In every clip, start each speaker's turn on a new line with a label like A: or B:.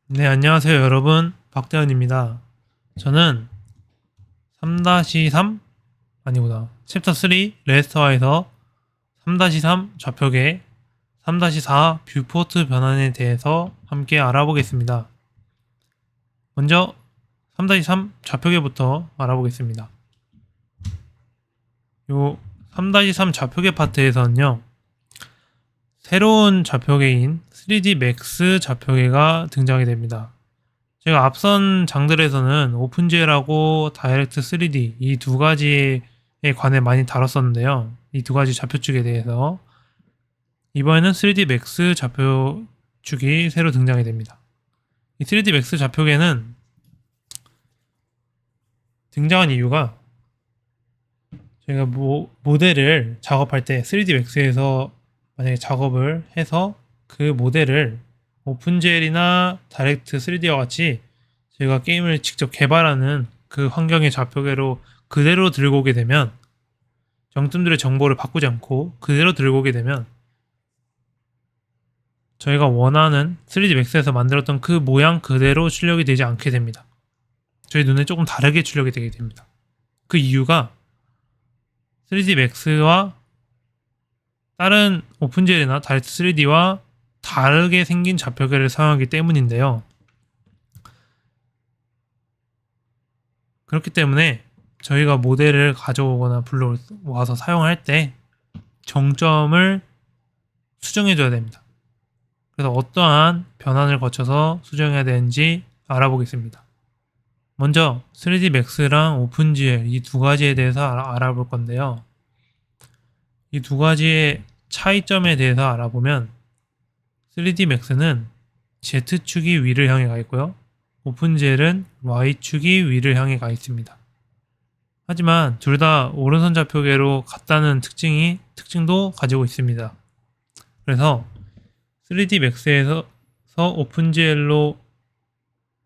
A: 네, 안녕하세요, 여러분. 박대현입니다. 저는 3-3? 아니구나. 챕터 3 레스터화에서 3-3 좌표계, 3-4 뷰포트 변환에 대해서 함께 알아보겠습니다. 먼저 3-3 좌표계부터 알아보겠습니다. 요 3-3 좌표계 파트에서는요, 새로운 좌표계인 3D Max 좌표계가 등장이 됩니다. 제가 앞선 장들에서는 오픈GL하고 다이렉트 3D 이 두 가지에 관해 많이 다뤘었는데요. 이 두 가지 좌표축에 대해서 이번에는 3D Max 좌표축이 새로 등장이 됩니다. 이 3D Max 좌표계는 등장한 이유가 저희가 모델을 작업할 때 3D Max에서 만약에 작업을 해서 그 모델을 오픈GL이나 다이렉트 3D와 같이 저희가 게임을 직접 개발하는 그 환경의 좌표계로 그대로 들고 오게 되면 정점들의 정보를 바꾸지 않고 그대로 들고 오게 되면 저희가 원하는 3D Max에서 만들었던 그 모양 그대로 출력이 되지 않게 됩니다. 저희 눈에 조금 다르게 출력이 되게 됩니다. 그 이유가 3D Max와 다른 오픈GL이나 다이렉트 3D와 다르게 생긴 좌표계를 사용하기 때문인데요. 그렇기 때문에 저희가 모델을 가져오거나 불러와서 사용할 때 정점을 수정해줘야 됩니다. 그래서 어떠한 변환을 거쳐서 수정해야 되는지 알아보겠습니다. 먼저 3D Max랑 오픈GL 이 두 가지에 대해서 알아볼 건데요. 이 두 가지의 차이점에 대해서 알아보면 3D Max는 Z축이 위를 향해 가 있고요. 오픈GL은 Y축이 위를 향해 가 있습니다. 하지만 둘 다 오른손 좌표계로 같다는 특징도 가지고 있습니다. 그래서 3D Max에서 오픈GL로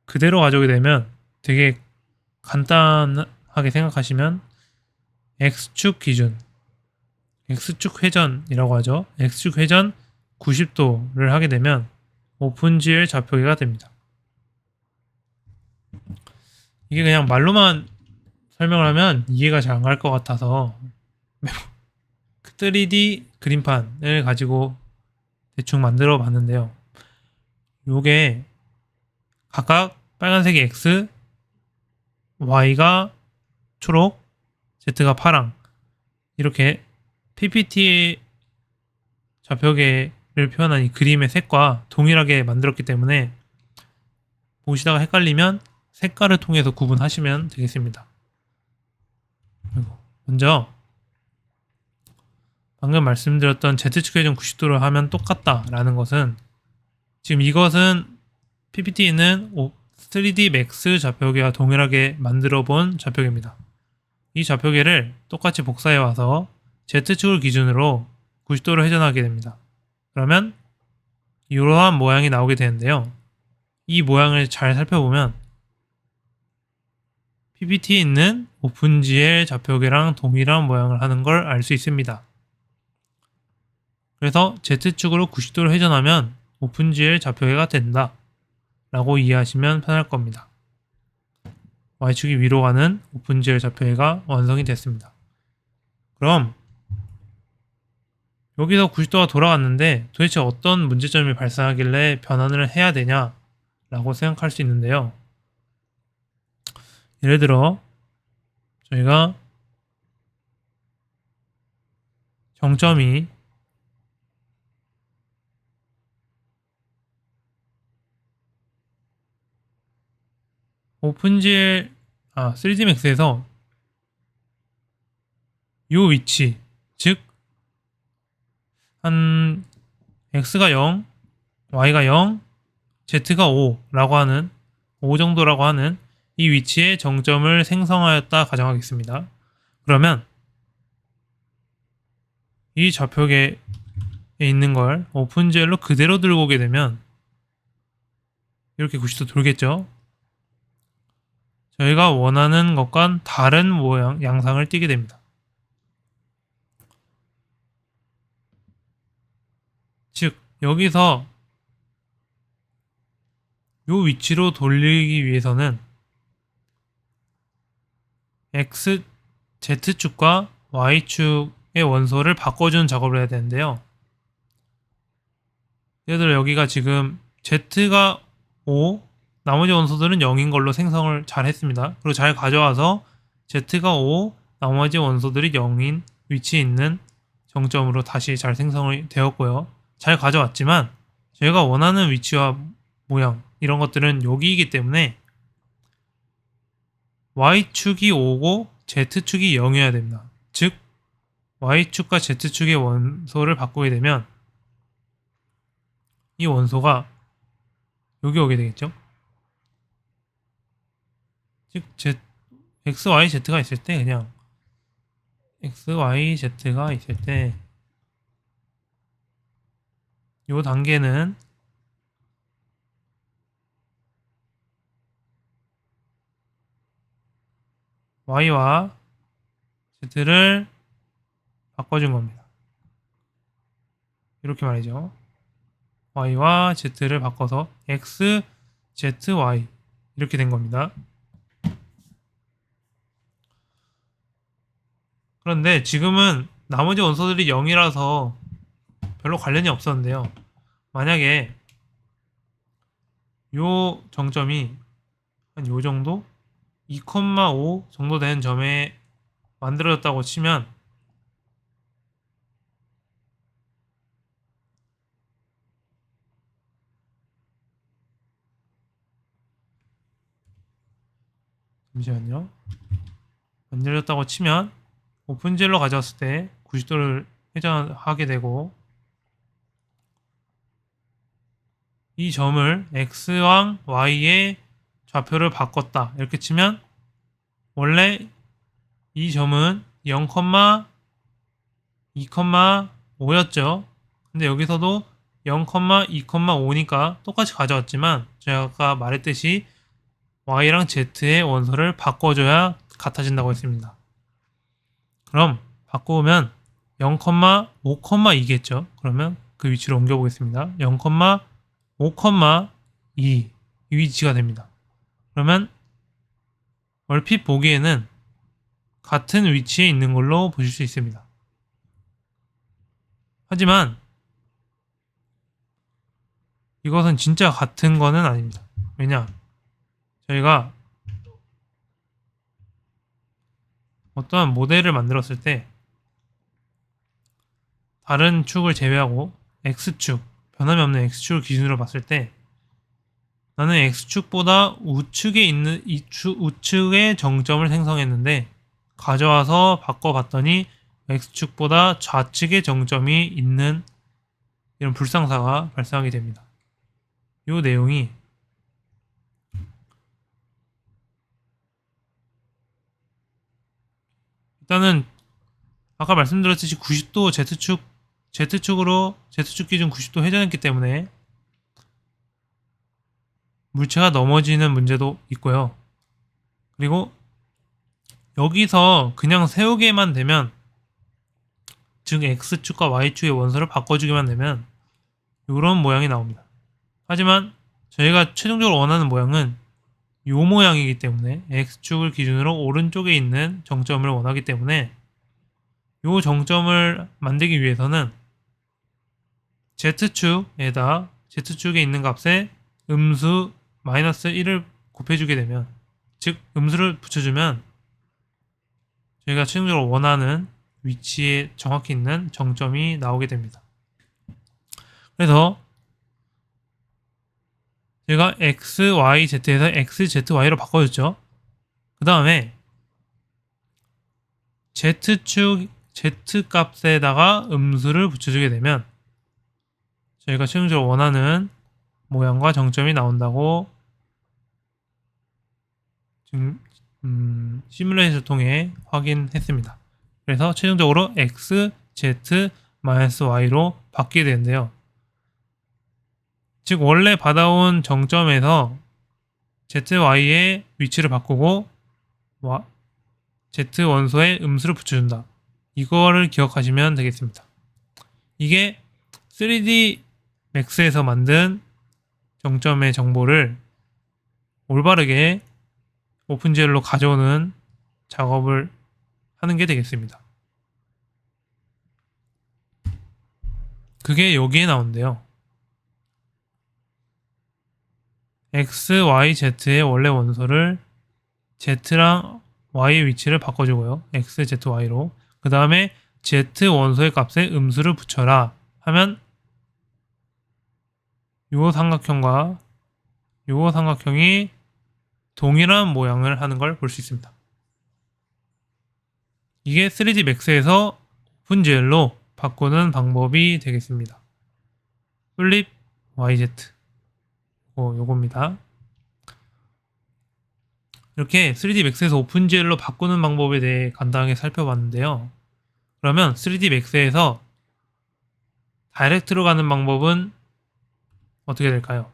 A: 그대로 가져오게 되면 되게 간단하게 생각하시면 X축 기준, X축 회전이라고 하죠. X축 회전 90도를 하게 되면 오픈GL 좌표계가 됩니다. 이게 그냥 말로만 설명을 하면 이해가 잘 안 갈 것 같아서 3D 그림판을 가지고 대충 만들어 봤는데요. 요게 각각 빨간색이 X, Y가 초록, Z가 파랑 이렇게 PPT 좌표계를 표현한 이 그림의 색과 동일하게 만들었기 때문에 보시다가 헷갈리면 색깔을 통해서 구분하시면 되겠습니다. 먼저 방금 말씀드렸던 Z축 회전 90도를 하면 똑같다라는 것은 지금 이것은 PPT는 3D Max 좌표계와 동일하게 만들어 본 좌표계입니다. 이 좌표계를 똑같이 복사해 와서 Z축을 기준으로 90도로 회전하게 됩니다. 그러면 이러한 모양이 나오게 되는데요. 이 모양을 잘 살펴보면 PPT에 있는 오픈GL 좌표계랑 동일한 모양을 하는 걸 알 수 있습니다. 그래서 Z축으로 90도를 회전하면 오픈GL 좌표계가 된다 라고 이해하시면 편할 겁니다. Y축이 위로 가는 오픈GL 좌표계가 완성이 됐습니다. 그럼 여기서 90도가 돌아갔는데 도대체 어떤 문제점이 발생하길래 변환을 해야 되냐 라고 생각할 수 있는데요. 예를 들어 저희가 정점이 오픈GL 3D Max에서 이 위치 즉 한 X가 0, Y가 0, Z가 5라고 하는 5 정도라고 하는 이 위치에 정점을 생성하였다 가정하겠습니다. 그러면 이 좌표계에 있는 걸 오픈GL로 그대로 들고 오게 되면 이렇게 90도 돌겠죠. 저희가 원하는 것과 다른 모양, 양상을 띠게 됩니다. 즉 여기서 요 위치로 돌리기 위해서는 X, Z축과 Y축의 원소를 바꿔주는 작업을 해야 되는데요. 예를 들어 여기가 지금 Z가 5, 나머지 원소들은 0인 걸로 생성을 잘 했습니다. 그리고 잘 가져와서 Z가 5, 나머지 원소들이 0인 위치에 있는 정점으로 다시 잘 생성이 되었고요. 잘 가져왔지만 저희가 원하는 위치와 모양 이런 것들은 여기이기 때문에 Y축이 5고 Z축이 0이어야 됩니다. 즉 Y축과 Z축의 원소를 바꾸게 되면 이 원소가 여기 오게 되겠죠. 즉 X, Y, Z가 있을 때 그냥 X, Y, Z가 있을 때 이 단계는 Y와 Z를 바꿔준 겁니다. 이렇게 말이죠. Y와 Z를 바꿔서 X, Z, Y 이렇게 된 겁니다. 그런데 지금은 나머지 원소들이 0이라서 별로 관련이 없었는데요. 만약에 요 정점이 한 요 정도? 2,5 정도 되는 점에 만들어졌다고 치면 잠시만요. 만들어졌다고 치면 오픈젤로 가져왔을 때 90도를 회전하게 되고 이 점을 X랑 Y의 좌표를 바꿨다 이렇게 치면 원래 이 점은 0,2,5였죠. 근데 여기서도 0,2,5니까 똑같이 가져왔지만 제가 아까 말했듯이 Y랑 Z의 원소를 바꿔줘야 같아진다고 했습니다. 그럼 바꾸면 0,5,2겠죠. 그러면 그 위치로 옮겨보겠습니다. 0,5,2 이 위치가 됩니다. 그러면 얼핏 보기에는 같은 위치에 있는 걸로 보실 수 있습니다. 하지만 이것은 진짜 같은 거는 아닙니다. 왜냐? 저희가 어떠한 모델을 만들었을 때 다른 축을 제외하고 X축, 변함이 없는 X축을 기준으로 봤을 때 나는 X축보다 우측에 있는 우측의 정점을 생성했는데 가져와서 바꿔봤더니 X축보다 좌측의 정점이 있는 이런 불상사가 발생하게 됩니다. 이 내용이 일단은 아까 말씀드렸듯이 90도 Z축 기준 90도 회전했기 때문에 물체가 넘어지는 문제도 있고요. 그리고 여기서 그냥 세우게만 되면 즉 X축과 Y축의 원소를 바꿔주기만 되면 이런 모양이 나옵니다. 하지만 저희가 최종적으로 원하는 모양은 이 모양이기 때문에 X축을 기준으로 오른쪽에 있는 정점을 원하기 때문에 이 정점을 만들기 위해서는 Z축에다 Z축에 있는 값에 음수 마이너스 1을 곱해주게 되면 즉 음수를 붙여주면 저희가 최종적으로 원하는 위치에 정확히 있는 정점이 나오게 됩니다. 그래서 제가 X, Y, Z에서 X, Z, Y로 바꿔줬죠. 그 다음에 Z축 Z 값에다가 음수를 붙여주게 되면 저희가 최종적으로 원하는 모양과 정점이 나온다고 지금 시뮬레이션을 통해 확인했습니다. 그래서 최종적으로 X, Z, Y로 바뀌게 되는데요. 즉 원래 받아온 정점에서 ZY의 위치를 바꾸고 Z 원소에 음수를 붙여준다. 이거를 기억하시면 되겠습니다. 이게 3D 맥스에서 만든 정점의 정보를 올바르게 오픈GL로 가져오는 작업을 하는 게 되겠습니다. 그게 여기에 나온대요. x, y, z의 원래 원소를 z랑 y의 위치를 바꿔주고요. x, z, y로. 그 다음에 z 원소의 값에 음수를 붙여라 하면 요 삼각형과 요 삼각형이 동일한 모양을 하는 걸 볼 수 있습니다. 이게 3D Max에서 오픈GL로 바꾸는 방법이 되겠습니다. 플립 YZ 요겁니다. 이렇게 3D Max에서 오픈GL로 바꾸는 방법에 대해 간단하게 살펴봤는데요. 그러면 3D Max에서 다이렉트로 가는 방법은 어떻게 될까요?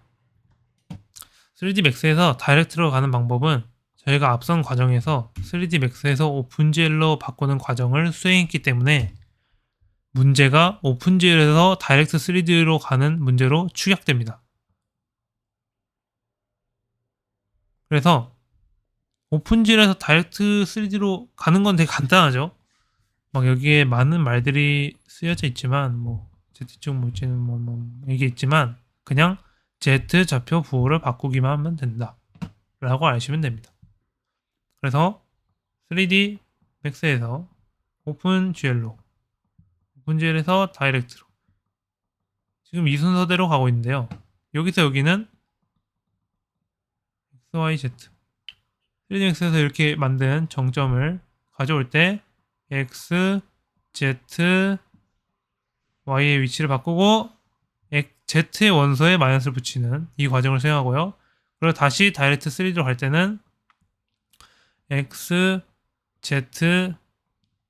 A: 3D Max에서 다이렉트로 가는 방법은 저희가 앞선 과정에서 3D Max에서 오픈GL로 바꾸는 과정을 수행했기 때문에 문제가 오픈GL에서 다이렉트 3D로 가는 문제로 축약됩니다. 그래서 오픈GL에서 다이렉트 3D로 가는 건 되게 간단하죠. 막 여기에 많은 말들이 쓰여져 있지만 뭐 Z축 물질은 뭐 이게 있지만 그냥 Z 좌표 부호를 바꾸기만 하면 된다 라고 아시면 됩니다. 그래서 3D Max에서 오픈GL로 오픈GL에서 다이렉트로 지금 이 순서대로 가고 있는데요. 여기서 여기는 X, Y, Z 3D Max에서 이렇게 만든 정점을 가져올 때 X, Z, Y의 위치를 바꾸고 Z의 원소에 마이너스를 붙이는 이 과정을 수행하고요. 그리고 다시 다이렉트 3D로 갈 때는 X, Z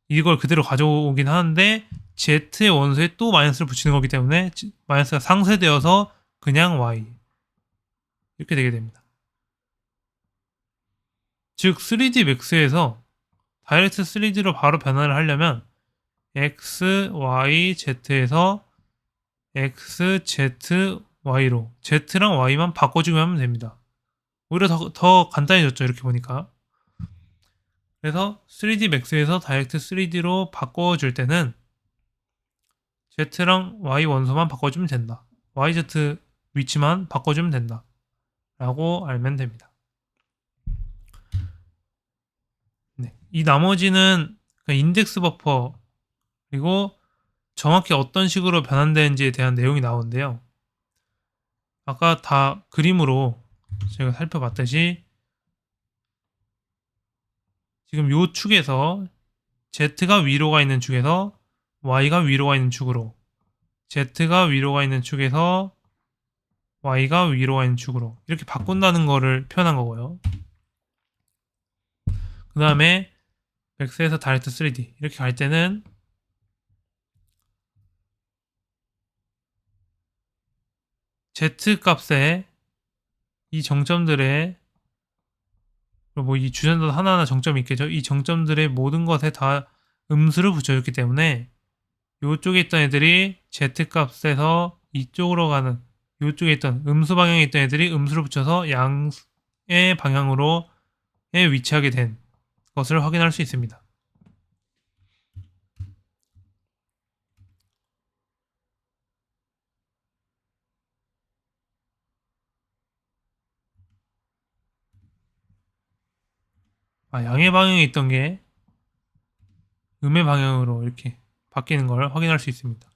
A: 이걸 그대로 가져오긴 하는데 Z의 원소에 또 마이너스를 붙이는 거기 때문에 마이너스가 상쇄되어서 그냥 Y 이렇게 되게 됩니다. 즉 3D Max에서 다이렉트 3D로 바로 변화를 하려면 X, Y, Z에서 X, Z, Y로 Z랑 Y만 바꿔주면 하면 됩니다. 오히려 더 간단해졌죠. 이렇게 보니까. 그래서 3D Max에서 다이렉트 3D로 바꿔줄 때는 Z랑 Y 원소만 바꿔주면 된다. YZ 위치만 바꿔주면 된다. 라고 알면 됩니다. 네. 이 나머지는 인덱스 버퍼 그리고 정확히 어떤 식으로 변환되는지에 대한 내용이 나오는데요. 아까 다 그림으로 제가 살펴봤듯이 지금 요 축에서 Z가 위로 가 있는 축에서 Y가 위로 가 있는 축으로 Z가 위로 가 있는 축에서 Y가 위로 가 있는 축으로 이렇게 바꾼다는 거를 표현한 거고요. 그 다음에 맥스에서 다이렉트 3D 이렇게 갈 때는 Z 값에 이 정점들의 뭐 이 주전도 하나하나 정점이 있겠죠. 이 정점들의 모든 것에 다 음수를 붙여줬기 때문에 이쪽에 있던 애들이 Z 값에서 이쪽으로 가는 이쪽에 있던 음수 방향에 있던 애들이 음수를 붙여서 양의 방향으로 위치하게 된 것을 확인할 수 있습니다. 양의 방향에 있던 게 음의 방향으로 이렇게 바뀌는 걸 확인할 수 있습니다.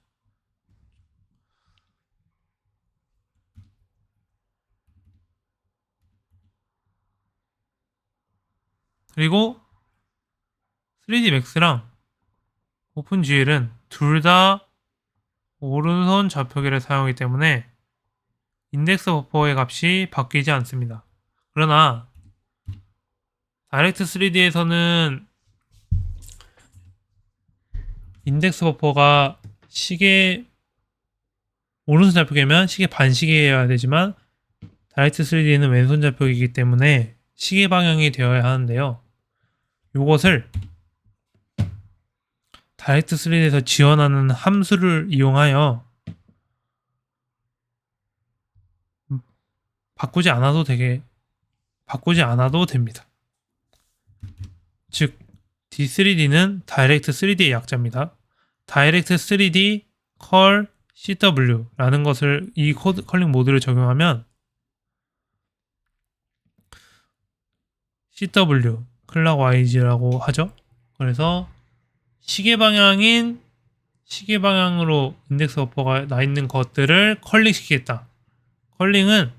A: 그리고 3D Max랑 오픈GL은 둘 다 오른손 좌표계를 사용하기 때문에 인덱스 버퍼의 값이 바뀌지 않습니다. 그러나 다이렉트 3D에서는 인덱스 버퍼가 시계 오른손 좌표계면 시계 반시계여야 되지만 다이렉트 3D는 왼손 좌표계이기 때문에 시계 방향이 되어야 하는데요. 이것을 다이렉트 3D에서 지원하는 함수를 이용하여 바꾸지 않아도 되게 바꾸지 않아도 됩니다. 즉 D3D는 다이렉트 3D의 약자입니다. 다이렉트 3D 컬 CW라는 것을 이 코드 컬링 모드를 적용하면 CW 클락 YG라고 하죠. 그래서 시계 방향으로 인덱스 버퍼가 나 있는 것들을 컬링 시키겠다. 컬링은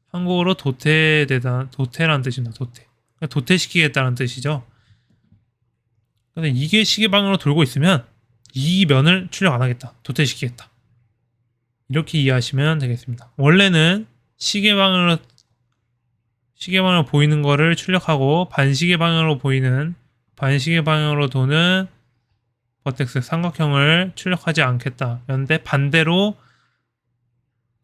A: 한국어로 도태라는 뜻입니다. 도태시키겠다는 뜻이죠. 근데 이게 시계 방향으로 돌고 있으면 이 면을 출력 안 하겠다. 도태시키겠다. 이렇게 이해하시면 되겠습니다. 원래는 시계 방향으로 보이는 거를 출력하고 반시계 방향으로 도는 버텍스 삼각형을 출력하지 않겠다. 그런데 반대로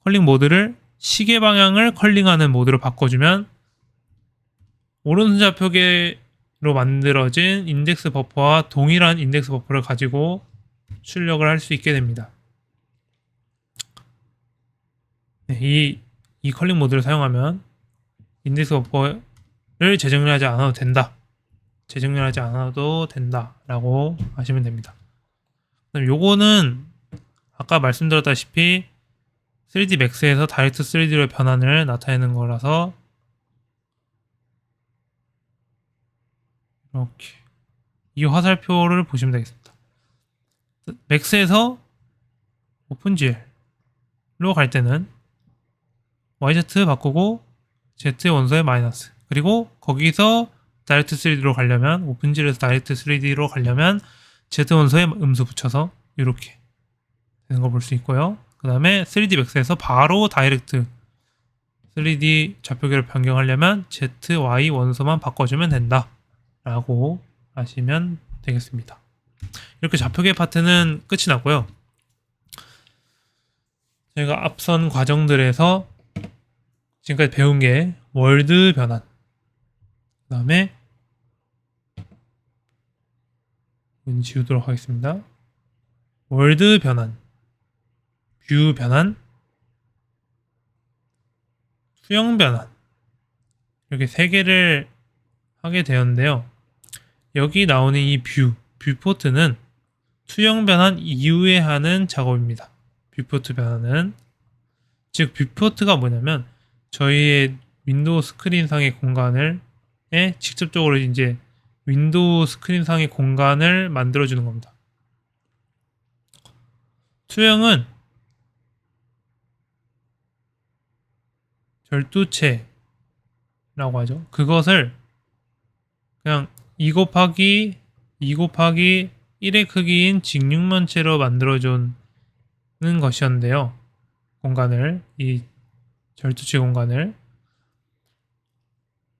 A: 컬링 모드를 시계 방향을 컬링하는 모드로 바꿔주면 오른손 좌표계로 만들어진 인덱스 버퍼와 동일한 인덱스 버퍼를 가지고 출력을 할 수 있게 됩니다. 네, 이 컬링 모드를 사용하면 인덱스 버퍼를 재정렬하지 않아도 된다. 라고 하시면 됩니다. 요거는 아까 말씀드렸다시피 3D Max에서 다이렉트 3D로 변환을 나타내는 거라서 이렇게 이 화살표를 보시면 되겠습니다. 맥스에서 오픈GL로 갈 때는 YZ 바꾸고 Z 원소에 마이너스, 그리고 거기서 다이렉트 3D로 가려면 오픈GL에서 다이렉트 3D로 가려면 Z 원소에 음수 붙여서 이렇게 되는 걸 볼 수 있고요. 그 다음에 3D 맥스에서 바로 다이렉트 3D 좌표계를 변경하려면 Z, Y 원소만 바꿔주면 된다 라고 하시면 되겠습니다. 이렇게 좌표계 파트는 끝이 났고요. 저희가 앞선 과정들에서 지금까지 배운 게 월드 변환, 그 다음에 지우도록 하겠습니다. 월드 변환, 뷰 변환, 수형 변환, 이렇게 세 개를 하게 되었는데요. 여기 나오는 이 뷰포트는 수형 변환 이후에 하는 작업입니다. 뷰포트 변환은, 즉 뷰포트가 뭐냐면 저희의 윈도우 스크린상의 공간을 직접적으로 이제 윈도우 스크린상의 공간을 만들어주는 겁니다. 수형은 절두체라고 하죠. 그것을 그냥 2 곱하기 1의 크기인 직육면체로 만들어주는 것이었는데요. 이 절두체 공간을.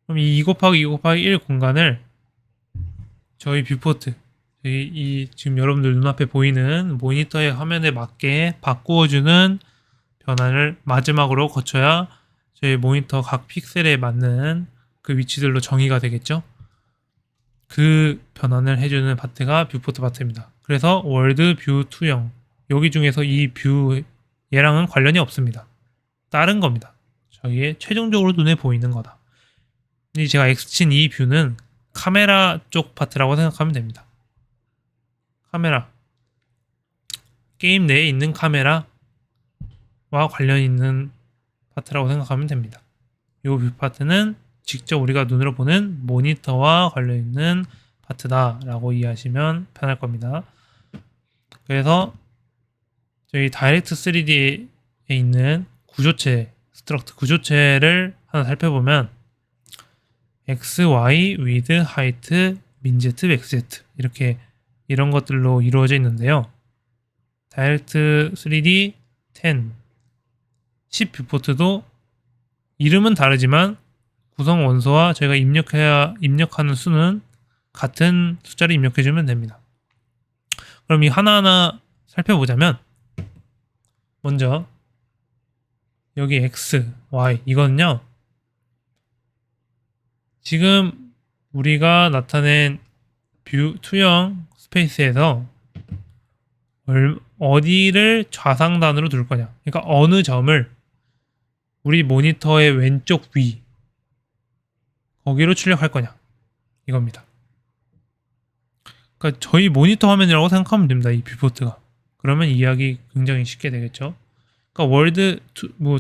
A: 그럼 이 2 곱하기 1 공간을 저희 뷰포트, 지금 여러분들 눈앞에 보이는 모니터의 화면에 맞게 바꾸어주는 변환을 마지막으로 거쳐야 저희 모니터 각 픽셀에 맞는 그 위치들로 정의가 되겠죠. 그 변환을 해주는 파트가 뷰포트 파트입니다. 그래서 월드 뷰 투형, 여기 중에서 이 얘랑은 관련이 없습니다. 다른 겁니다. 저희의 최종적으로 눈에 보이는 거다. 제가 X친 이 뷰는 카메라 쪽 파트라고 생각하면 됩니다. 카메라, 게임 내에 있는 카메라와 관련 있는 파트라고 생각하면 됩니다. 이 뷰 파트는 직접 우리가 눈으로 보는 모니터와 관련 있는 파트다라고 이해하시면 편할 겁니다. 그래서 저희 다이렉트 3D에 있는 구조체, 스트럭트 구조체를 하나 살펴보면 X, Y, width, height, min z, max z 이런 것들로 이루어져 있는데요. 다이렉트 3D 10 뷰포트도 이름은 다르지만 구성 원소와 저희가 입력하는 수는 같은 숫자를 입력해주면 됩니다. 그럼 이 하나하나 살펴보자면, 먼저 여기 X, Y 이거는요, 지금 우리가 나타낸 뷰 투영 스페이스에서 어디를 좌상단으로 둘 거냐, 그러니까 어느 점을 우리 모니터의 왼쪽 위, 거기로 출력할 거냐 이겁니다. 그러니까 저희 모니터 화면이라고 생각하면 됩니다. 이 뷰포트가. 그러면 이해하기 굉장히 쉽게 되겠죠. 그러니까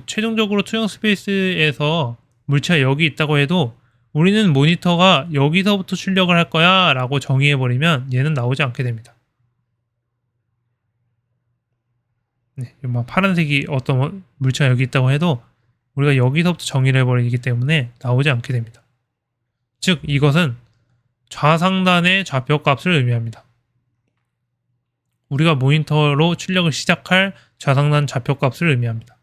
A: 최종적으로 투영 스페이스에서 물체가 여기 있다고 해도 우리는 모니터가 여기서부터 출력을 할 거야 라고 정의해버리면 얘는 나오지 않게 됩니다. 네, 파란색이 어떤 물체가 여기 있다고 해도 우리가 여기서부터 정의를 해버리기 때문에 나오지 않게 됩니다. 즉 이것은 좌상단의 좌표 값을 의미합니다. 우리가 모니터로 출력을 시작할 좌상단 좌표 값을 의미합니다.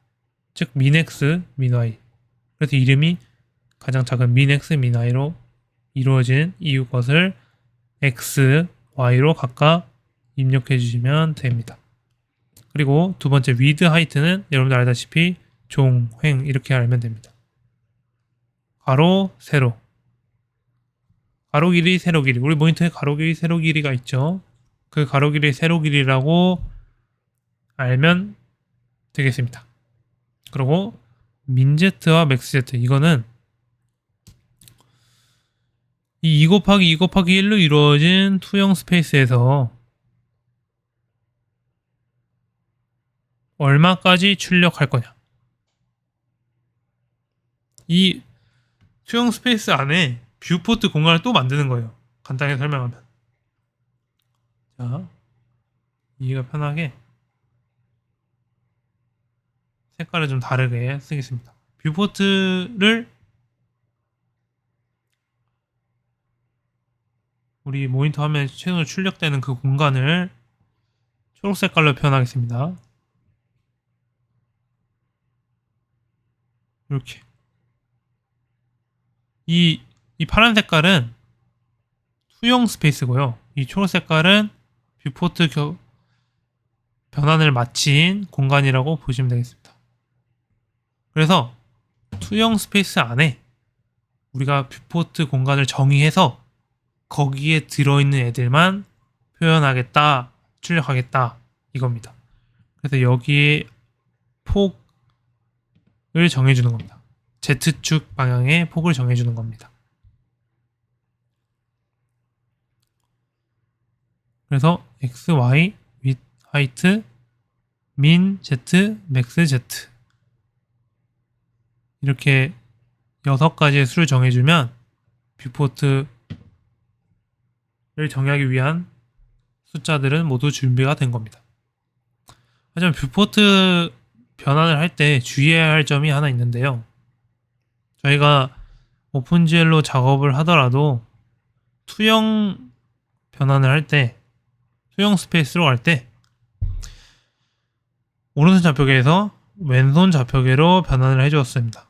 A: 즉 min-x, min-y. 그래서 이름이 가장 작은 min-x, min-y로 이루어진 이유 것을 x, y로 각각 입력해 주시면 됩니다. 그리고 두 번째 width, height는 여러분들 알다시피 종, 횡 이렇게 알면 됩니다. 가로, 세로. 가로 길이, 세로 길이. 우리 모니터에 가로 길이, 세로 길이가 있죠. 그 가로 길이, 세로 길이라고 알면 되겠습니다. 그리고 minZ와 maxZ 이거는 이 2 곱하기 2 곱하기 1로 이루어진 투영 스페이스에서 얼마까지 출력할 거냐. 이 투영 스페이스 안에 뷰포트 공간을 또 만드는 거예요. 간단하게 설명하면. 자, 이해가 편하게 색깔을 좀 다르게 쓰겠습니다. 뷰포트를 우리 모니터 화면에 최근에 출력되는 그 공간을 초록 색깔로 표현하겠습니다. 이렇게. 이 파란 색깔은 투영 스페이스고요. 이 초록 색깔은 뷰포트 변환을 마친 공간이라고 보시면 되겠습니다. 그래서 투영 스페이스 안에 우리가 뷰포트 공간을 정의해서 거기에 들어있는 애들만 표현하겠다, 출력하겠다 이겁니다. 그래서 여기에 폭을 정해주는 겁니다. Z축 방향의 폭을 정해주는 겁니다. 그래서 x, y, width, height, min, z, max, z 이렇게 6가지의 수를 정해주면 뷰포트를 정의하기 위한 숫자들은 모두 준비가 된 겁니다. 하지만 뷰포트 변환을 할 때 주의해야 할 점이 하나 있는데요. 저희가 오픈GL로 작업을 하더라도 투영 변환을 할 때, 투영 스페이스로 갈 때 오른손 좌표계에서 왼손 좌표계로 변환을 해주었습니다.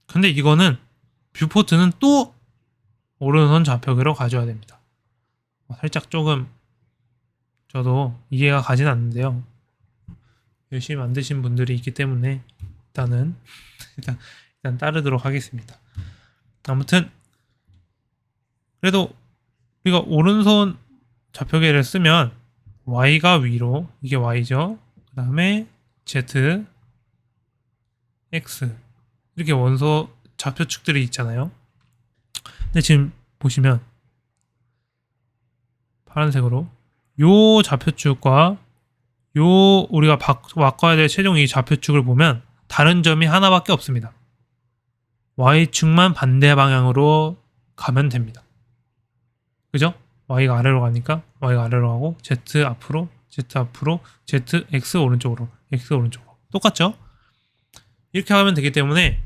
A: 근데 이거는 뷰포트는 또 오른손 좌표계로 가져야 됩니다. 살짝 조금 저도 이해가 가진 않는데요. 열심히 만드신 분들이 있기 때문에 일단 따르도록 하겠습니다. 아무튼 그래도 우리가 오른손 좌표계를 쓰면 Y가 위로, 이게 Y죠. 그 다음에 Z, X 이렇게 원소 좌표축들이 있잖아요. 근데 지금 보시면 파란색으로 요 좌표축과 요 우리가 바꿔야 될 최종 이 좌표축을 보면 다른 점이 하나밖에 없습니다. Y축만 반대 방향으로 가면 됩니다. 그죠? Y가 아래로 가니까 Y가 아래로 가고 Z 앞으로, Z 앞으로, Z, X 오른쪽으로, X 오른쪽으로. 똑같죠? 이렇게 하면 되기 때문에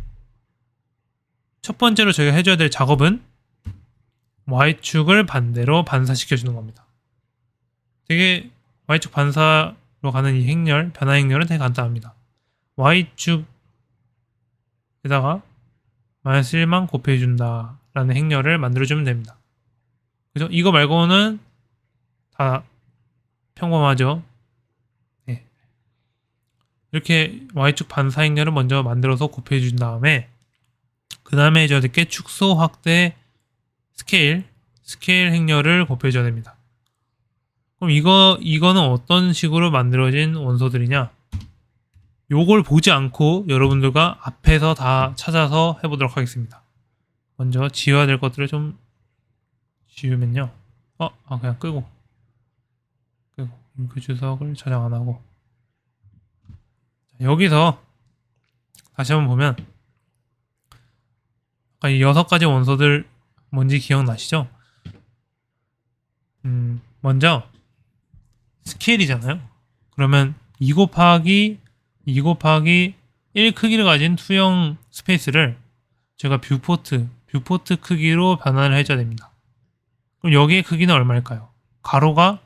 A: 첫 번째로 저희가 해줘야 될 작업은 Y축을 반대로 반사시켜주는 겁니다. 되게 Y축 반사로 가는 이 행렬, 변화 행렬은 되게 간단합니다. Y축에다가 마이너스 1만 곱해준다 라는 행렬을 만들어주면 됩니다. 그죠? 이거 말고는 다 평범하죠? 네. 이렇게 Y축 반사 행렬을 먼저 만들어서 곱해준 다음에 그 다음에 해줘야 될 게 축소, 확대, 스케일 행렬을 곱해줘야 됩니다. 그럼 이거는 어떤 식으로 만들어진 원소들이냐? 요걸 보지 않고 여러분들과 앞에서 다 찾아서 해보도록 하겠습니다. 먼저 지워야 될 것들을 좀 지우면요. 그냥 끄고 그 주석을 저장 안 하고. 여기서 다시 한번 보면 아까 이 6가지 원소들 뭔지 기억나시죠? 먼저 스케일이잖아요. 그러면 2 곱하기 1 크기를 가진 투영 스페이스를 제가 뷰포트 크기로 변환을 해줘야 됩니다. 그럼 여기의 크기는 얼마일까요? 가로가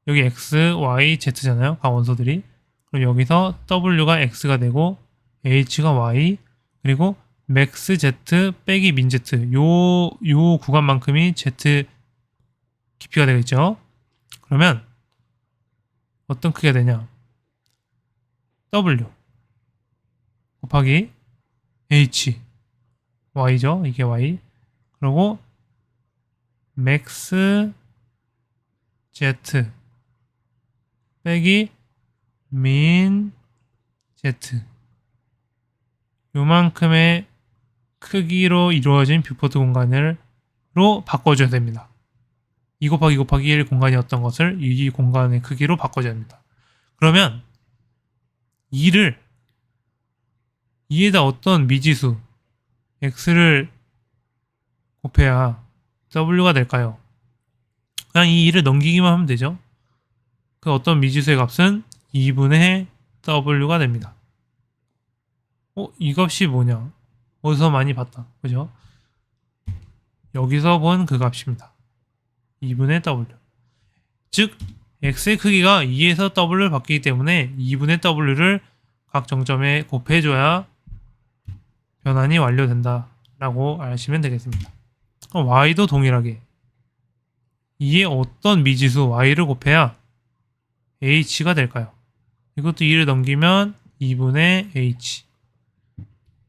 A: 여기 x, y, z잖아요. 각 원소들이. 그럼 여기서 w가 x가 되고 h가 y, 그리고 max z 빼기 min z, 요 구간만큼이 z 깊이가 되겠죠. 그러면 어떤 크기가 되냐? w 곱하기 h, y죠. 이게 y. 그리고 max z 빼기 min z, 요만큼의 크기로 이루어진 뷰포트 공간으로 바꿔줘야 됩니다. 2 곱하기 1 공간이었던 것을 이 공간의 크기로 바꿔줘야 됩니다. 그러면 2에다 어떤 미지수 x를 곱해야 w가 될까요? 그냥 이 2를 넘기기만 하면 되죠. 그 어떤 미지수의 값은 2분의 w가 됩니다. 이 값이 뭐냐? 어디서 많이 봤다. 그죠? 여기서 본 그 값입니다. 2분의 w. 즉 x의 크기가 2에서 w를 바뀌기 때문에 2분의 w를 각 정점에 곱해줘야 변환이 완료된다 라고 아시면 되겠습니다. y도 동일하게 2의 어떤 미지수 y를 곱해야 h가 될까요? 이것도 2를 넘기면 2분의 h.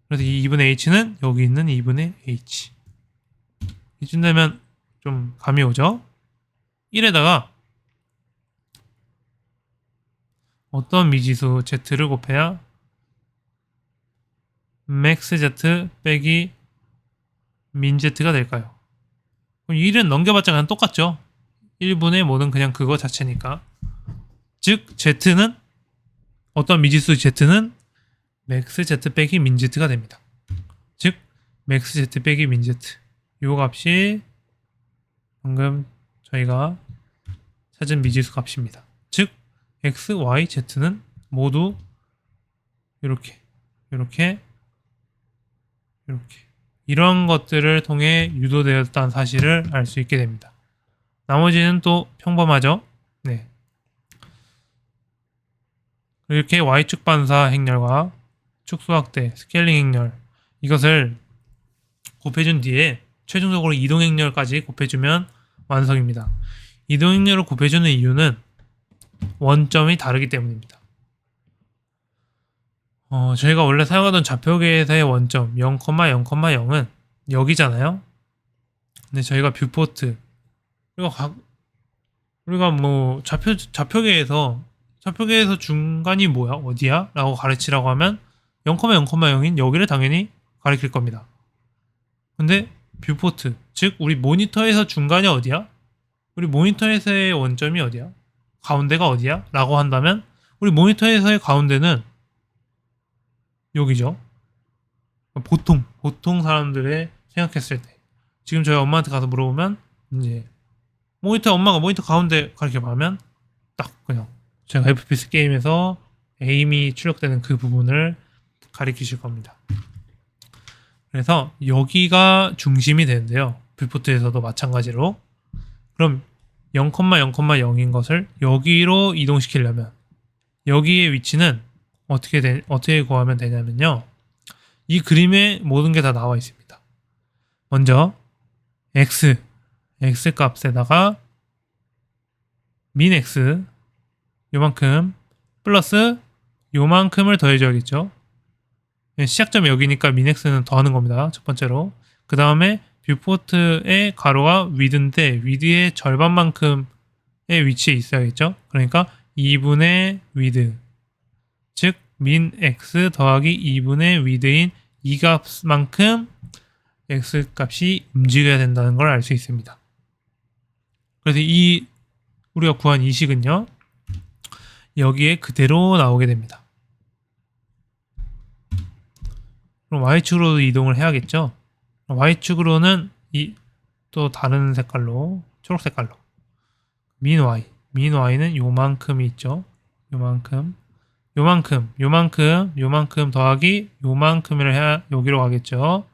A: 그래서 이 2분의 h는 여기 있는 2분의 h. 이쯤 되면 좀 감이 오죠? 1에다가 어떤 미지수 z를 곱해야 max z 빼기 min z가 될까요? 그럼 1은 넘겨봤자 그냥 똑같죠? 1분의 뭐는 그냥 그거 자체니까. 즉 z는 어떤 미지수 z는 max z 빼기 min z가 됩니다. 즉 max z 빼기 min z, 요 값이 방금 저희가 찾은 미지수 값입니다. 즉 x, y, z는 모두 이렇게 이런 것들을 통해 유도되었다는 사실을 알 수 있게 됩니다. 나머지는 또 평범하죠. 네. 이렇게 y축 반사 행렬과 축소 확대, 스케일링 행렬, 이것을 곱해준 뒤에 최종적으로 이동 행렬까지 곱해주면 완성입니다. 이동 행렬을 곱해주는 이유는 원점이 다르기 때문입니다. 저희가 원래 사용하던 좌표계에서의 원점 0,0,0은 여기잖아요. 근데 저희가 뷰포트 우리가 뭐 좌표계에서 중간이 뭐야? 어디야? 라고 가르치라고 하면 0,0,0인 여기를 당연히 가리킬 겁니다. 근데 뷰포트, 즉 우리 모니터에서 중간이 어디야? 우리 모니터에서의 원점이 어디야? 가운데가 어디야? 라고 한다면 우리 모니터에서의 가운데는 여기죠. 보통 사람들의 생각했을 때, 지금 저희 엄마한테 가서 물어보면 이제 엄마가 모니터 가운데 가르쳐보면 딱 그냥 제가 FPS 게임에서 에임이 출력되는 그 부분을 가리키실 겁니다. 그래서 여기가 중심이 되는데요. 뷰포트에서도 마찬가지로. 그럼 0,0,0인 것을 여기로 이동시키려면 여기의 위치는 어떻게 구하면 되냐면요. 이 그림에 모든 게 다 나와 있습니다. 먼저 x 값에다가 min x 요만큼 플러스 요만큼을 더해줘야겠죠. 시작점이 여기니까 min x는 더하는 겁니다. 첫 번째로. 그 다음에 뷰포트의 가로가 width인데 width의 절반만큼의 위치에 있어야겠죠. 그러니까 2분의 width, 즉 min x 더하기 2분의 width인 이 값만큼 x 값이 움직여야 된다는 걸 알 수 있습니다. 그래서 이 우리가 구한 이 식은요, 여기에 그대로 나오게 됩니다. 그럼 y축으로 이동을 해야겠죠. y축으로는 또 다른 색깔로, 초록 색깔로 min y는 요만큼이 있죠. 요만큼 더하기 요만큼을 해야 여기로 가겠죠.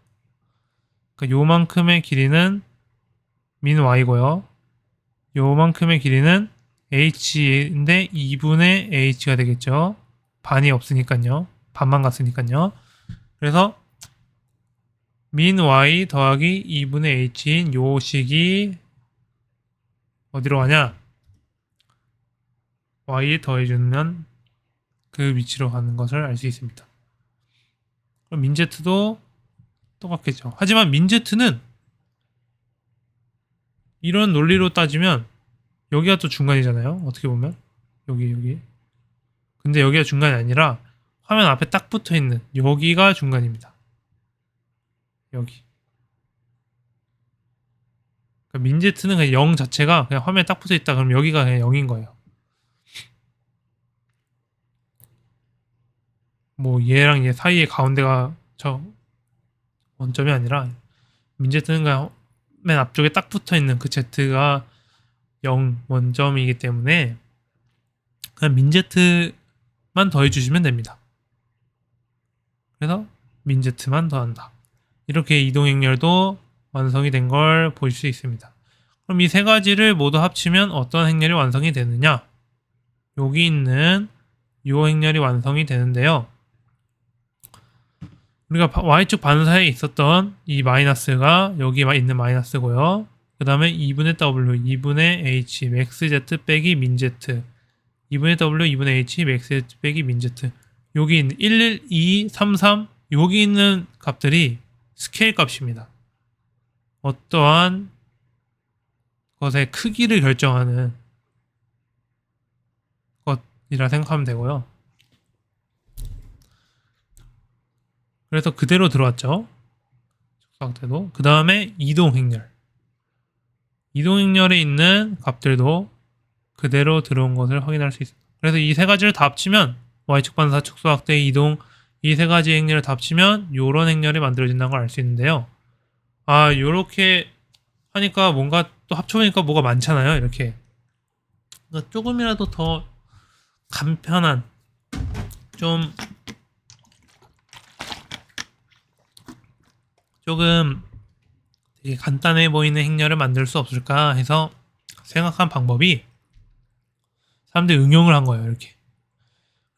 A: 그러니까 요만큼의 길이는 min y고요. 요만큼의 길이는 h인데 2분의 h가 되겠죠. 반이 없으니까요. 반만 갔으니까요. 그래서 min y 더하기 2분의 h인 요 식이 어디로 가냐? y에 더해주면 그 위치로 가는 것을 알 수 있습니다. 그럼 민제트도 똑같겠죠. 하지만 민제트는 이런 논리로 따지면 여기가 또 중간이잖아요. 어떻게 보면 여기. 근데 여기가 중간이 아니라 화면 앞에 딱 붙어있는 여기가 중간입니다. 여기. 그러니까 민제트는 그냥 0 자체가 그냥 화면에 딱 붙어있다 그럼 여기가 그냥 0인 거예요. 뭐 얘랑 얘 사이의 가운데가 저 원점이 아니라 민제트는 그냥 맨 앞쪽에 딱 붙어있는 그 Z가 0 원점이기 때문에 그냥 민제트만 더해주시면 됩니다. 그래서 민제트만 더한다. 이렇게 이동행렬도 완성이 된 걸 보실 수 있습니다. 그럼 이 세 가지를 모두 합치면 어떤 행렬이 완성이 되느냐? 여기 있는 이 행렬이 완성이 되는데요. 우리가 y축 반사에 있었던 이 마이너스가 여기 있는 마이너스고요. 그 다음에 2분의 w, 2분의 h, max z 빼기 min z, 2분의 w, 2분의 h, max z 빼기 min z. 여기 있는 1, 2, 3, 3 여기 있는 값들이 스케일 값입니다. 어떠한 것의 크기를 결정하는 것이라 생각하면 되고요. 그래서 그대로 들어왔죠. 상태도. 그 다음에 이동행렬. 이동행렬에 있는 값들도 그대로 들어온 것을 확인할 수 있습니다. 그래서 이 세 가지를 다 합치면 y축 반사 축소 확대 이동 이 세 가지 행렬을 다 합치면 이런 행렬이 만들어진다는 걸 알 수 있는데요. 요렇게 하니까 뭔가 또 합쳐보니까 뭐가 많잖아요. 이렇게. 그러니까 조금이라도 더 간편한 조금 되게 간단해 보이는 행렬을 만들 수 없을까 해서 생각한 방법이 사람들이 응용을 한 거예요. 이렇게.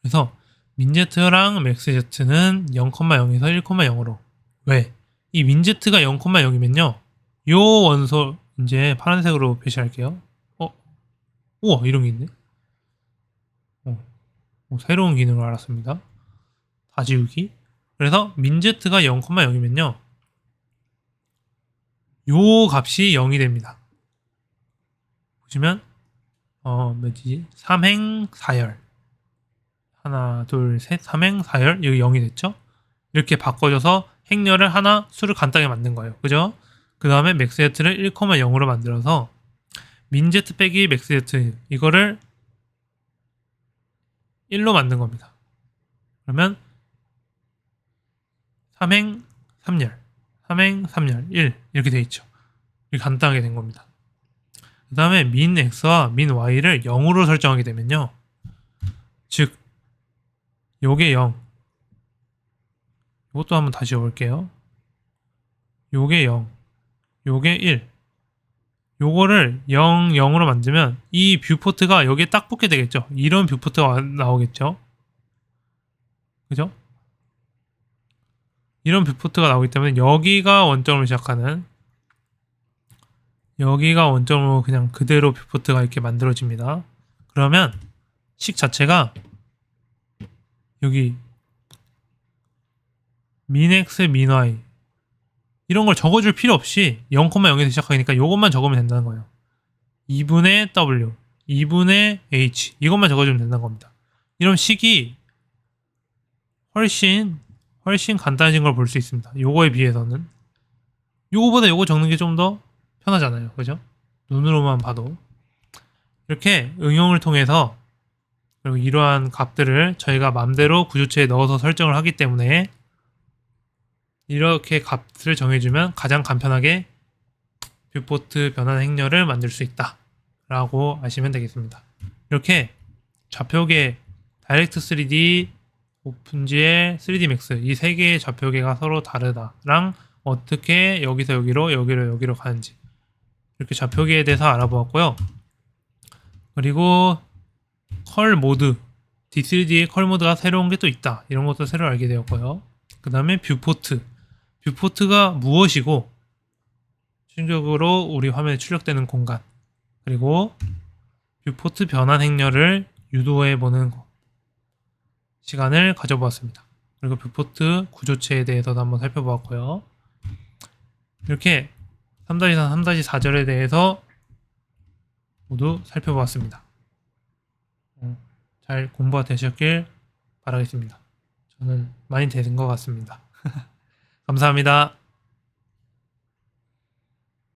A: 그래서 민제트랑 맥스제트는 0,0에서 1,0으로. 왜? 이 민제트가 0,0이면요. 요 원소 이제 파란색으로 표시할게요. 우와 이런 게 있네. 새로운 기능을 알았습니다. 다 지우기. 그래서 민제트가 0,0이면요. 요 값이 0이 됩니다. 보시면 몇이지? 3행4열 하나 둘셋 3행4열 여기 0이 됐죠? 이렇게 바꿔줘서 행렬을 하나 수를 간단하게 만든 거예요. 그죠? 그 다음에 맥스제트를 1,0으로 만들어서 민제트 빼기 맥스제트 이거를 1로 만든 겁니다. 그러면 3행 3열 1 이렇게 돼 있죠. 이렇게 간단하게 된 겁니다. 그 다음에 min x와 min y를 0으로 설정하게 되면요. 즉 요게 0 이것도 한번 다시 해볼게요. 요게 0 요게 1 요거를 0, 0으로 만들면 이 뷰포트가 여기에 딱 붙게 되겠죠. 이런 뷰포트가 나오겠죠. 그죠? 이런 뷰포트가 나오기 때문에 여기가 원점으로 시작하는 여기가 원점으로 그냥 그대로 뷰포트가 이렇게 만들어집니다. 그러면 식 자체가 여기 min x, min y 이런 걸 적어줄 필요 없이 0,0에서 시작하니까 이것만 적으면 된다는 거예요. 2분의 w, 2분의 h 이것만 적어주면 된다는 겁니다. 이런 식이 훨씬 간단해진 걸 볼 수 있습니다. 요거에 비해서는. 요거보다 요거 적는 게 좀 더 편하잖아요. 그죠? 눈으로만 봐도. 이렇게 응용을 통해서 그리고 이러한 값들을 저희가 맘대로 구조체에 넣어서 설정을 하기 때문에 이렇게 값을 정해주면 가장 간편하게 뷰포트 변환 행렬을 만들 수 있다 라고 아시면 되겠습니다. 이렇게 좌표계 다이렉트 3D, 오픈GL, 3D Max 이 세 개의 좌표계가 서로 다르다랑 어떻게 여기서 여기로 여기로 가는지 이렇게 좌표계에 대해서 알아보았고요. 그리고 컬 모드 D3D의 컬 모드가 새로운 게 또 있다 이런 것도 새로 알게 되었고요. 그 다음에 뷰포트가 무엇이고 충격으로 우리 화면에 출력되는 공간 그리고 뷰포트 변환 행렬을 유도해 보는 시간을 가져보았습니다. 그리고 뷰포트 구조체에 대해서도 한번 살펴보았고요. 이렇게 3-3, 3-4절에 대해서 모두 살펴보았습니다. 잘 공부가 되셨길 바라겠습니다. 저는 많이 되는 것 같습니다. 감사합니다.